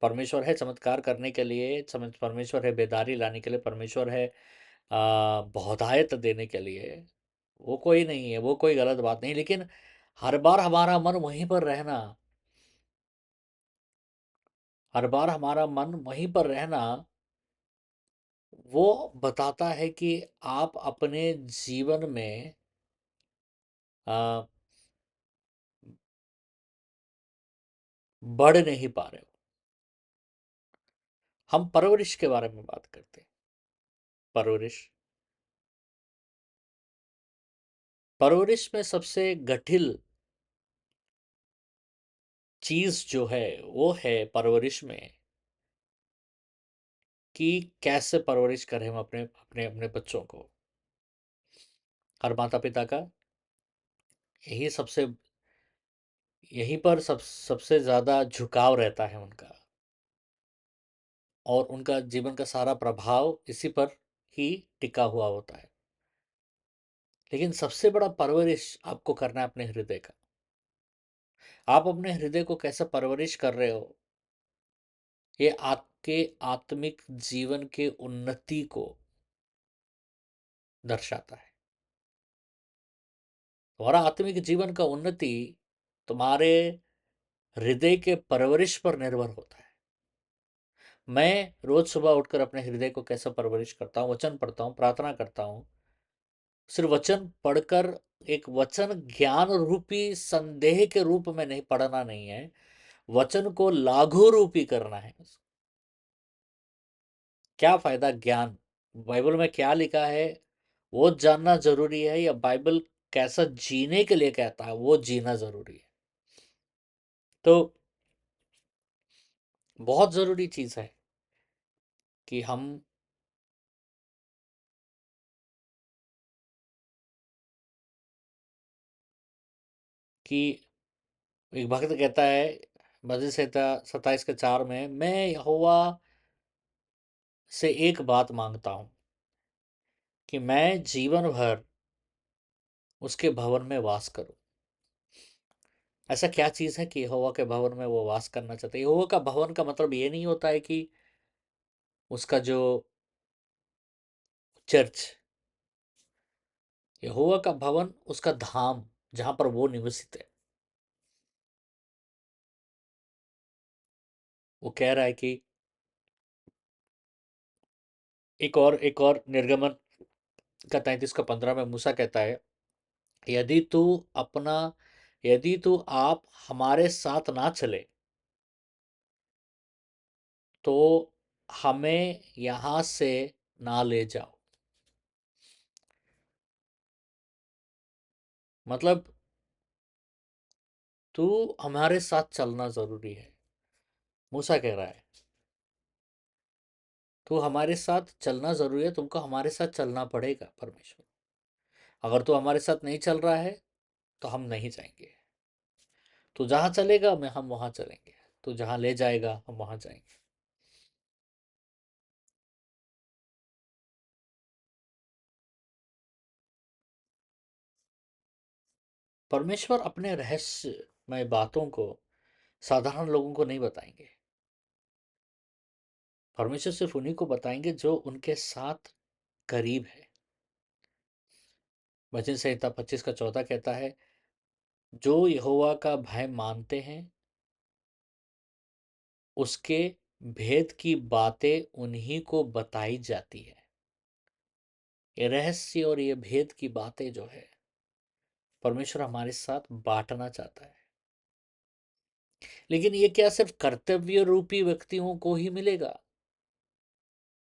Speaker 1: परमेश्वर है चमत्कार करने के लिए, परमेश्वर है बेदारी लाने के लिए, परमेश्वर है बहुतायत देने के लिए। वो कोई नहीं है, वो कोई गलत बात नहीं, लेकिन हर बार हमारा मन वहीं पर रहना, हर बार हमारा मन वहीं पर रहना, वो बताता है कि आप अपने जीवन में आ, बढ़ नहीं पा रहे हो। हम परवरिश के बारे में बात करते हैं। परवरिश, परवरिश में सबसे गठिल चीज जो है वो है परवरिश में कि कैसे परवरिश करें हम अपने अपने अपने बच्चों को। हर माता पिता का यही सबसे, यहीं पर सबसे ज्यादा झुकाव रहता है उनका, और उनका जीवन का सारा प्रभाव इसी पर ही टिका हुआ होता है। लेकिन सबसे बड़ा परवरिश आपको करना है अपने हृदय का। आप अपने हृदय को कैसे परवरिश कर रहे हो, ये आपके आत्मिक जीवन के उन्नति को दर्शाता है। तुम्हारा आत्मिक जीवन का उन्नति तुम्हारे हृदय के परवरिश पर निर्भर होता है। मैं रोज सुबह उठकर अपने हृदय को कैसे परवरिश करता हूँ, वचन पढ़ता हूँ, प्रार्थना करता हूँ। सिर्फ वचन पढ़कर, एक वचन ज्ञान रूपी संदेह के रूप में नहीं पढ़ना नहीं है, वचन को लागू रूपी करना है। क्या फायदा ज्ञान, बाइबल में क्या लिखा है वो जानना जरूरी है, या बाइबल कैसा जीने के लिए कहता है वो जीना जरूरी है? तो बहुत जरूरी चीज है कि हम, कि एक भक्त कहता है मज़े से 27 के 4 में, मैं यहोवा से एक बात मांगता हूँ कि मैं जीवन भर उसके भवन में वास करूं। ऐसा क्या चीज़ है कि यहोवा के भवन में वो वास करना चाहते हैं? यहोवा का भवन का मतलब ये नहीं होता है कि उसका जो चर्च, यहोवा का भवन उसका धाम जहां पर वो निवसित है। वो कह रहा है कि एक और निर्गमन का 33 का 15 में मूसा कहता है, यदि तू अपना यदि तू आप हमारे साथ ना चले तो हमें यहां से ना ले जाओ। मतलब तू हमारे साथ चलना जरूरी है, मूसा कह रहा है। तू हमारे साथ चलना जरूरी है, तुमको हमारे साथ चलना पड़ेगा परमेश्वर। अगर तू हमारे साथ नहीं चल रहा है तो हम नहीं जाएंगे। तू जहां चलेगा मैं हम वहां चलेंगे, तू जहां ले जाएगा हम वहां जाएंगे। परमेश्वर अपने रहस्यमय बातों को साधारण लोगों को नहीं बताएंगे। परमेश्वर सिर्फ उन्हीं को बताएंगे जो उनके साथ करीब है। वचन संहिता 25 का 14 कहता है, जो यहोवा का भय मानते हैं उसके भेद की बातें उन्हीं को बताई जाती है। ये रहस्य और ये भेद की बातें जो है परमेश्वर हमारे साथ बांटना चाहता है। लेकिन ये क्या सिर्फ कर्तव्य रूपी व्यक्तियों को ही मिलेगा?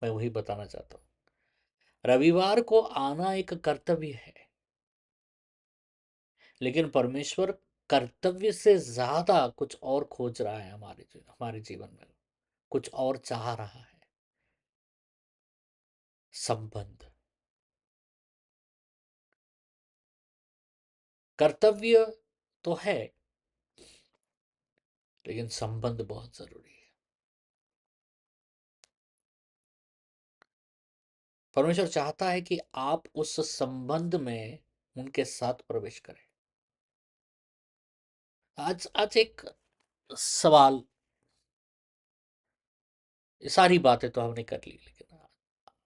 Speaker 1: मैं वही बताना चाहता हूँ। रविवार को आना एक कर्तव्य है, लेकिन परमेश्वर कर्तव्य से ज्यादा कुछ और खोज रहा है हमारे जीवन में। कुछ और चाह रहा है। संबंध। कर्तव्य तो है, लेकिन संबंध बहुत जरूरी है। परमेश्वर चाहता है कि आप उस संबंध में उनके साथ प्रवेश करें। आज आज एक सवाल, ये सारी बातें तो हमने कर ली, लेकिन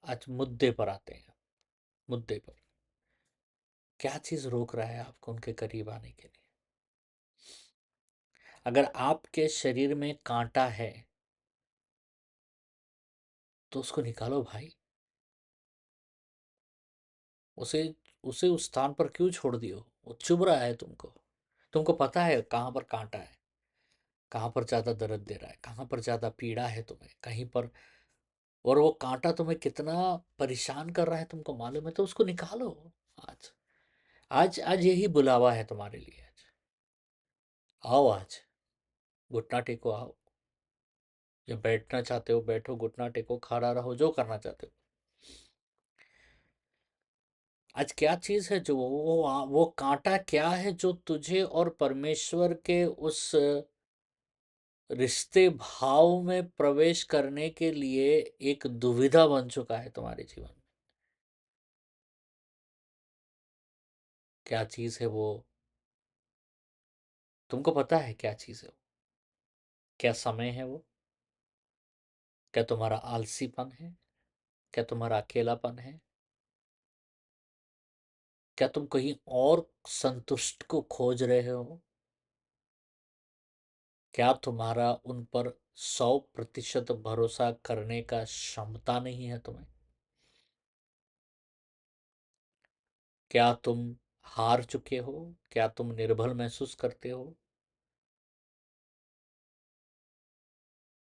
Speaker 1: आज मुद्दे पर आते हैं। मुद्दे पर क्या चीज रोक रहा है आपको उनके करीब आने के लिए? अगर आपके शरीर में कांटा है तो उसको निकालो भाई। उसे उसे उस स्थान पर क्यों छोड़ दियो? वो चुभ रहा है तुमको। तुमको पता है कहाँ पर कांटा है, कहाँ पर ज्यादा दर्द दे रहा है, कहाँ पर ज्यादा पीड़ा है तुम्हें कहीं पर। और वो कांटा तुम्हें कितना परेशान कर रहा है तुमको मालूम है, तो उसको निकालो। आज आज आज यही बुलावा है तुम्हारे लिए। आज आओ, आज घुटना टेको, आओ। या बैठना चाहते हो बैठो, घुटना टेको, खड़ा रहो, जो करना चाहते हो। आज क्या चीज है जो वो कांटा क्या है जो तुझे और परमेश्वर के उस रिश्ते भाव में प्रवेश करने के लिए एक दुविधा बन चुका है तुम्हारे जीवन में? क्या चीज है वो? तुमको पता है क्या चीज है वो? क्या समय है वो? क्या तुम्हारा आलसीपन है? क्या तुम्हारा अकेलापन है? क्या तुम कहीं और संतुष्ट को खोज रहे हो? क्या तुम्हारा उन पर 100% भरोसा करने का क्षमता नहीं है तुम्हें? क्या तुम हार चुके हो? क्या तुम निर्बल महसूस करते हो?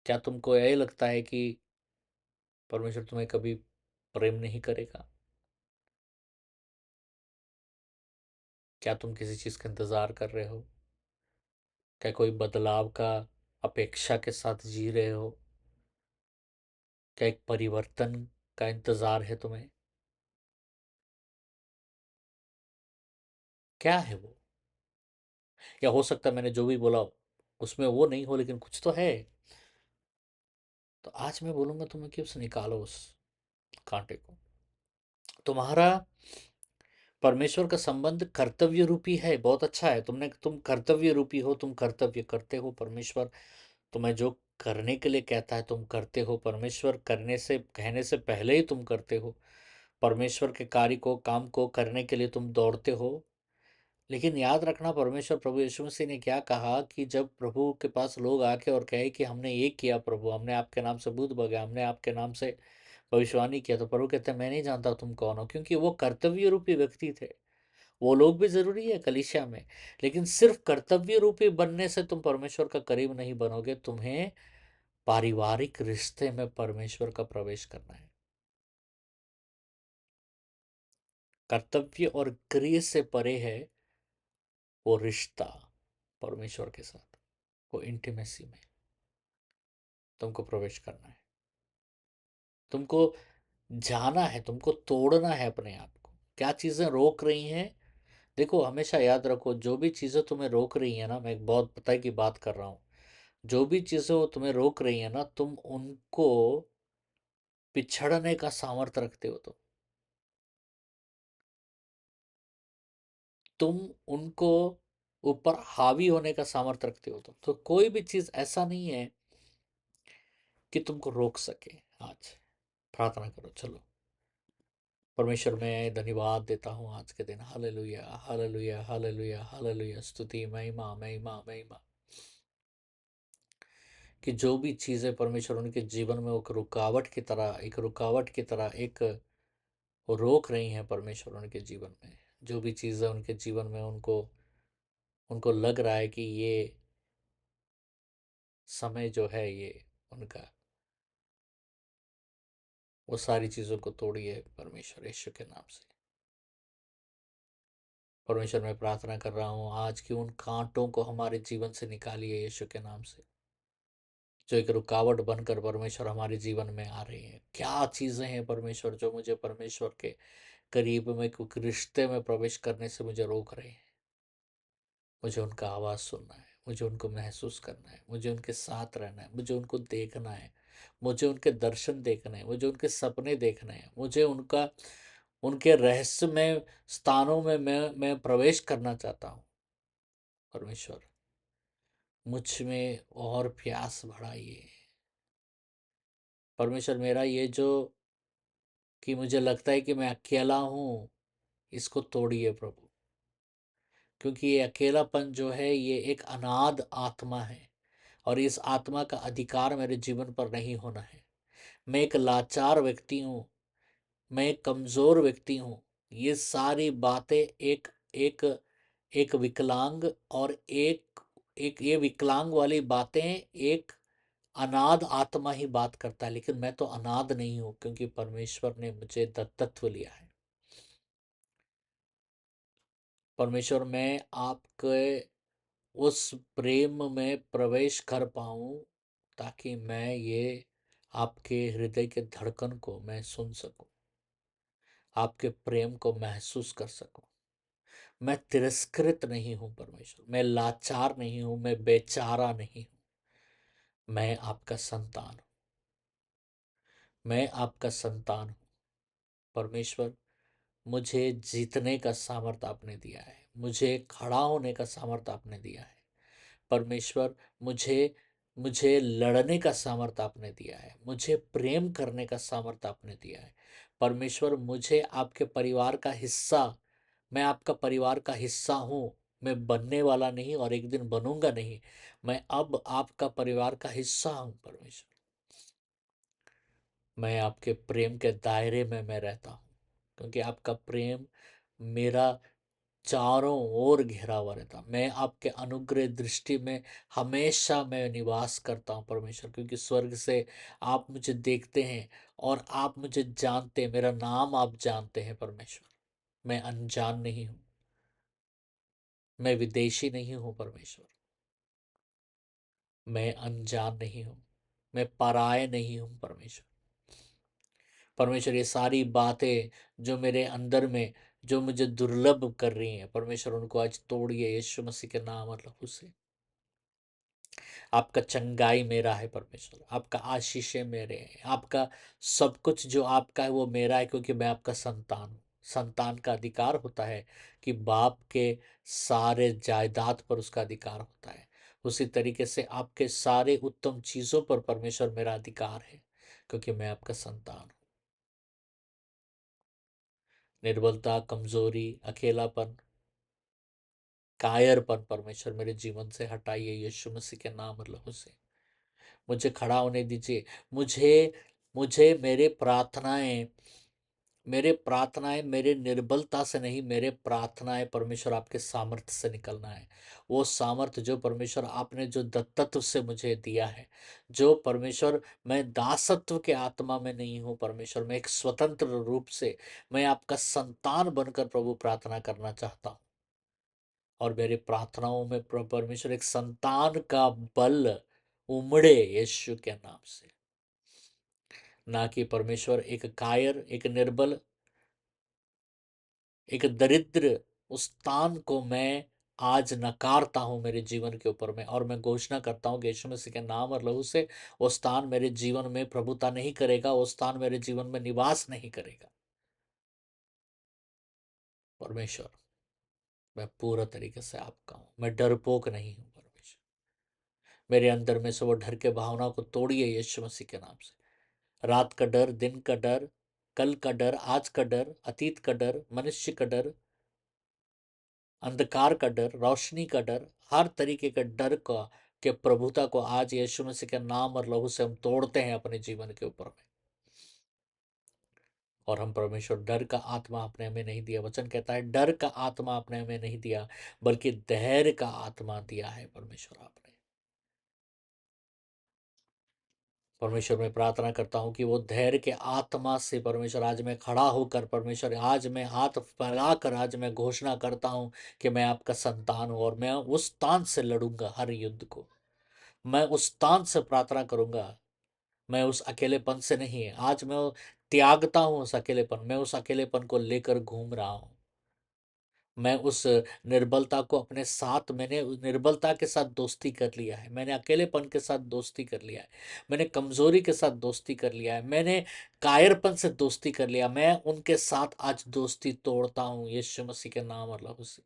Speaker 1: क्या तुमको यह लगता है कि परमेश्वर तुम्हें कभी प्रेम नहीं करेगा? क्या तुम किसी चीज का इंतजार कर रहे हो? क्या कोई बदलाव का अपेक्षा के साथ जी रहे हो? क्या एक परिवर्तन का इंतजार है तुम्हें? क्या है वो? या हो सकता है मैंने जो भी बोला उसमें वो नहीं हो, लेकिन कुछ तो है। तो आज मैं बोलूंगा तुम्हें कि उसे निकालो, उस कांटे को। तुम्हारा परमेश्वर का संबंध कर्तव्य रूपी है, बहुत अच्छा है। तुम कर्तव्य रूपी हो, तुम कर्तव्य करते हो। परमेश्वर तुम्हें जो करने के लिए कहता है तुम करते हो। परमेश्वर करने से कहने से पहले ही तुम करते हो। परमेश्वर के कार्य को, काम को करने के लिए तुम दौड़ते हो। लेकिन याद रखना, परमेश्वर प्रभु यीशु मसीह ने क्या कहा कि जब प्रभु के पास लोग आके और कहे कि हमने ये किया प्रभु, हमने आपके नाम से भूत भगाया, हमने आपके नाम से भविष्यवाणी किया, तो प्रभु कहते हैं मैं नहीं जानता तुम कौन हो। क्योंकि वो कर्तव्य रूपी व्यक्ति थे। वो लोग भी जरूरी है कलीसिया में, लेकिन सिर्फ कर्तव्य रूपी बनने से तुम परमेश्वर का करीब नहीं बनोगे। तुम्हें पारिवारिक रिश्ते में परमेश्वर का प्रवेश करना है। कर्तव्य और क्रिया से परे है वो रिश्ता परमेश्वर के साथ, वो इंटीमेसी में तुमको प्रवेश करना है। तुमको जाना है, तुमको तोड़ना है अपने आप को। क्या चीजें रोक रही हैं? देखो, हमेशा याद रखो, जो भी चीजें तुम्हें रोक रही है ना, मैं एक बहुत पता की बात कर रहा हूँ, जो भी चीजें वो तुम्हें रोक रही है ना, तुम उनको पिछड़ने का सामर्थ्य रखते हो। तुम उनको ऊपर हावी होने का सामर्थ्य रखते हो। तो कोई भी चीज ऐसा नहीं है कि तुमको रोक सके। आज प्रार्थना करो, चलो। परमेश्वर, मैं धन्यवाद देता हूँ आज के दिन। Hallelujah, hallelujah, hallelujah, hallelujah. स्तुति, महिमा, महिमा, महिमा। कि जो भी चीज़ें परमेश्वर उनके जीवन में एक रुकावट की तरह, एक रुकावट की तरह, एक वो रोक रही हैं परमेश्वर उनके जीवन में। जो भी चीज़ें उनके जीवन में उनको उनको लग रहा है कि ये समय जो है ये उनका, वो सारी चीज़ों को तोड़िए परमेश्वर यीशु के नाम से। परमेश्वर, मैं प्रार्थना कर रहा हूँ आज की उन कांटों को हमारे जीवन से निकालिए यीशु के नाम से, जो एक रुकावट बनकर परमेश्वर हमारे जीवन में आ रही है। क्या चीज़ें हैं परमेश्वर जो मुझे परमेश्वर के करीब में, क्योंकि रिश्ते में प्रवेश करने से मुझे रोक रहे हैं। मुझे उनका आवाज़ सुनना है, मुझे उनको महसूस करना है, मुझे उनके साथ रहना है, मुझे उनको देखना है, मुझे उनके दर्शन देखने हैं, मुझे उनके सपने देखने हैं, मुझे उनका, उनके रहस्यमय स्थानों में मैं प्रवेश करना चाहता हूँ। परमेश्वर, मुझ में और प्यास बढ़ाइए। परमेश्वर, मेरा ये जो कि मुझे लगता है कि मैं अकेला हूँ, इसको तोड़िए प्रभु। क्योंकि ये अकेलापन जो है ये एक अनाथ आत्मा है, और इस आत्मा का अधिकार मेरे जीवन पर नहीं होना है। मैं एक लाचार व्यक्ति हूँ, मैं एक कमज़ोर व्यक्ति हूँ। ये सारी बातें एक एक एक विकलांग, और एक एक ये विकलांग वाली बातें एक अनाथ आत्मा ही बात करता है। लेकिन मैं तो अनाथ नहीं हूँ, क्योंकि परमेश्वर ने मुझे दत्तत्व लिया है। परमेश्वर, मैं आपके उस प्रेम में प्रवेश कर पाऊँ, ताकि मैं ये आपके हृदय के धड़कन को मैं सुन सकूं, आपके प्रेम को महसूस कर सकूं। मैं तिरस्कृत नहीं हूं परमेश्वर, मैं लाचार नहीं हूं, मैं बेचारा नहीं हूं। मैं आपका संतान हूं, मैं आपका संतान हूं। परमेश्वर, मुझे जीतने का सामर्थ्य आपने दिया है, मुझे खड़ा होने का सामर्थ्य आपने दिया है। परमेश्वर, मुझे मुझे लड़ने का सामर्थ्य आपने दिया है, मुझे प्रेम करने का सामर्थ्य आपने दिया है। परमेश्वर, मुझे आपके परिवार का हिस्सा, मैं आपका परिवार का हिस्सा हूँ। मैं बनने वाला नहीं और एक दिन बनूंगा नहीं, मैं अब आपका परिवार का हिस्सा हूँ। परमेश्वर, मैं आपके प्रेम के दायरे में मैं रहता हूँ, क्योंकि आपका प्रेम मेरा चारों ओर घिरा हुआ रहता। मैं आपके अनुग्रह दृष्टि में हमेशा मैं निवास करता हूँ परमेश्वर, क्योंकि स्वर्ग से आप मुझे देखते हैं और आप मुझे जानते हैं, मेरा नाम आप जानते हैं परमेश्वर। मैं अनजान नहीं हूँ, मैं विदेशी नहीं हूँ परमेश्वर, मैं अनजान नहीं हूँ, मैं पराये नहीं हूँ परमेश्वर। परमेश्वर, ये सारी बातें जो मेरे अंदर में, जो मुझे दुर्लभ कर रही हैं परमेश्वर, उनको आज तोड़िए यीशु मसीह के नाम और लहू से। आपका चंगाई मेरा है परमेश्वर, आपका आशीषें मेरे हैं, आपका सब कुछ जो आपका है वो मेरा है, क्योंकि मैं आपका संतान हूँ। संतान का अधिकार होता है कि बाप के सारे जायदाद पर उसका अधिकार होता है, उसी तरीके से आपके सारे उत्तम चीजों पर परमेश्वर मेरा अधिकार है, क्योंकि मैं आपका संतान हूं। निर्बलता, कमजोरी, अकेलापन, कायरपन परमेश्वर मेरे जीवन से हटाइए यीशु मसीह के नाम और लहू से। मुझे खड़ा होने दीजिए। मुझे मुझे मेरे प्रार्थनाएं मेरे निर्बलता से नहीं, मेरे प्रार्थनाएं परमेश्वर आपके सामर्थ्य से निकलना है। वो सामर्थ्य जो परमेश्वर आपने जो दत्तत्व से मुझे दिया है, जो परमेश्वर मैं दासत्व के आत्मा में नहीं हूँ परमेश्वर, मैं एक स्वतंत्र रूप से मैं आपका संतान बनकर प्रभु प्रार्थना करना चाहता हूँ। और मेरे प्रार्थनाओं में परमेश्वर एक संतान का बल उमड़े यीशु के नाम से, ना कि परमेश्वर एक कायर, एक निर्बल, एक दरिद्र उस स्थान को मैं आज नकारता हूं मेरे जीवन के ऊपर में, और मैं घोषणा करता हूं कि यीशु मसीह के नाम और लहू से वो स्थान मेरे जीवन में प्रभुता नहीं करेगा, वो स्थान मेरे जीवन में निवास नहीं करेगा। परमेश्वर, मैं पूरा तरीके से आपका हूं, मैं डरपोक नहीं हूं परमेश्वर। मेरे अंदर में से वो डर के भावना को तोड़िए यीशु मसीह के नाम से। रात का डर, दिन का डर, कल का डर, आज का डर, अतीत का डर, मनुष्य का डर, अंधकार का डर, रोशनी का डर, हर तरीके का डर का के प्रभुता को आज यीशु मसीह के नाम और लहू से हम तोड़ते हैं अपने जीवन के ऊपर में। और हम परमेश्वर, डर का आत्मा आपने हमें नहीं दिया, वचन कहता है डर का आत्मा आपने हमें नहीं दिया, बल्कि धैर्य का आत्मा दिया है परमेश्वर आपने। परमेश्वर मैं प्रार्थना करता हूँ कि वो धैर्य के आत्मा से परमेश्वर आज मैं खड़ा होकर परमेश्वर, आज मैं हाथ फैलाकर आज मैं घोषणा करता हूँ कि मैं आपका संतान हूँ, और मैं उस स्थान से लड़ूंगा हर युद्ध को। मैं उस स्थान से प्रार्थना करूंगा, मैं उस अकेलेपन से नहीं। आज मैं त्यागता हूँ उस अकेलेपन, मैं उस अकेलेपन को लेकर घूम रहा हूँ। मैं उस निर्बलता को अपने साथ, मैंने उस निर्बलता के साथ दोस्ती कर लिया है, मैंने अकेलेपन के साथ दोस्ती कर लिया है, मैंने कमजोरी के साथ दोस्ती कर लिया है, मैंने कायरपन से दोस्ती कर लिया। मैं उनके साथ आज दोस्ती तोड़ता हूँ यीशु मसीह के नाम और लहू से।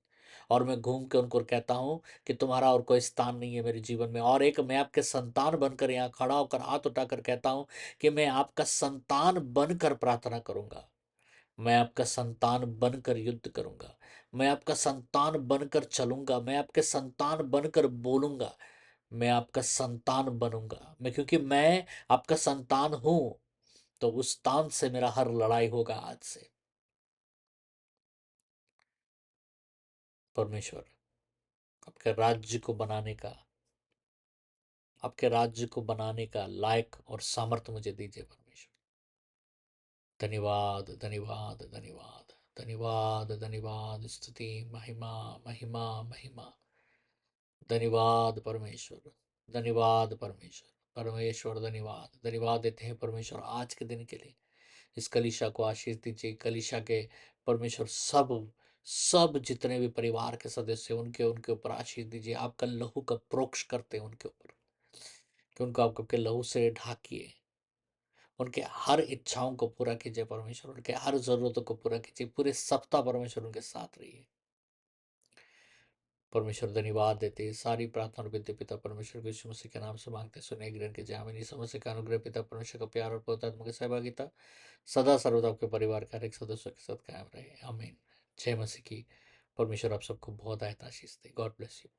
Speaker 1: और मैं घूम के उनको कहता हूँ कि तुम्हारा और कोई स्थान नहीं है मेरे जीवन में। और एक मैं आपके संतान बनकर यहाँ खड़ा होकर हाथ उठाकर कहता हूँ कि मैं आपका संतान बनकर प्रार्थना करूंगा, मैं आपका संतान बनकर युद्ध करूंगा, मैं आपका संतान बनकर चलूंगा, मैं आपके संतान बनकर बोलूंगा, मैं आपका संतान बनूंगा। मैं, क्योंकि मैं आपका संतान हूं, तो उस स्थान से मेरा हर लड़ाई होगा आज से। परमेश्वर, आपके राज्य को बनाने का, आपके राज्य को बनाने का लायक और सामर्थ्य मुझे दीजिए परमेश्वर। धन्यवाद, धन्यवाद, धन्यवाद, धन्यवाद, धन्यवाद, स्तुति, महिमा, महिमा, महिमा। धन्यवाद परमेश्वर, धन्यवाद परमेश्वर। परमेश्वर धन्यवाद, धन्यवाद देते हैं परमेश्वर आज के दिन के लिए। इस कलीसिया को आशीष दीजिए, कलीसिया के परमेश्वर सब सब जितने भी परिवार के सदस्य हैं, उनके उनके ऊपर आशीष दीजिए। आपका लहू का प्रोक्ष करते हैं उनके ऊपर, कि उनको आप आपके लहू से ढाकिए। उनके हर इच्छाओं को पूरा कीजिए परमेश्वर, उनके हर जरूरतों को पूरा कीजिए। पूरे सप्ताह परमेश्वर उनके साथ रहिए परमेश्वर। धन्यवाद देते हैं। सारी प्रार्थना और विनती पिता परमेश्वर को यीशु मसीह के नाम से मांगते, सुने ग्रहण के जामिनी समस्या का अनुग्रह पिता परमेश्वर का प्यार और पवित्र आत्मा की सहभागिता सदा सर्वदा आपके परिवार के हर एक सदस्य के साथ कायम रहे। आमीन। जय मसीह की। परमेश्वर आप सबको बहुत आशीष दे। God bless you.